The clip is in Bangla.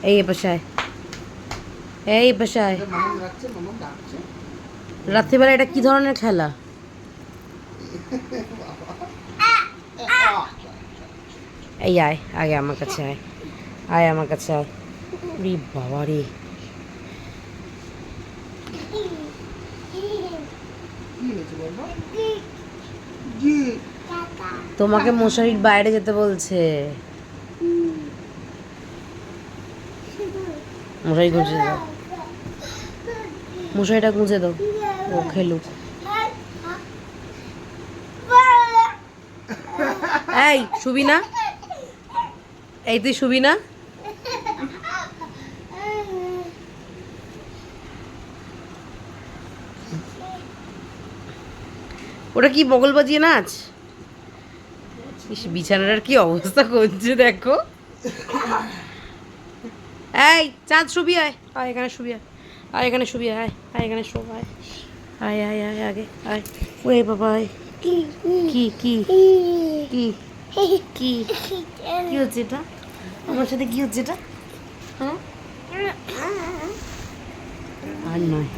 এই পাশায়, এই পাশায়। রাত্রিবেলা এটা কি ধরনের খেলা? এই আয় আগে আমার কাছে আয়, আয় আমার কাছে আয়। রে বাবা রে, তোমাকে মশারির বাইরে যেতে বলছে। মশারি গুঁজে দাও, মশারিটা গুঁজে দাও, ও খেলুক। এই শুবি না? এই তুই শুবি না? ওটা কি বগল বাজিয়ে নাচ? বিছানাটার কি অবস্থা করছে দেখো। এই চাঁদ শুবি আয়, আয় এখানে শুবি আয়, আয় এখানে শুবি আয়, আয় এখানে শো আয়, আয় আয় আয় আগে আয়। ওরে বাবা, কি কি কি কি কি কি হচ্ছে এটা? আমার সাথে কি হচ্ছে এটা? হ্যাঁ আর নয়।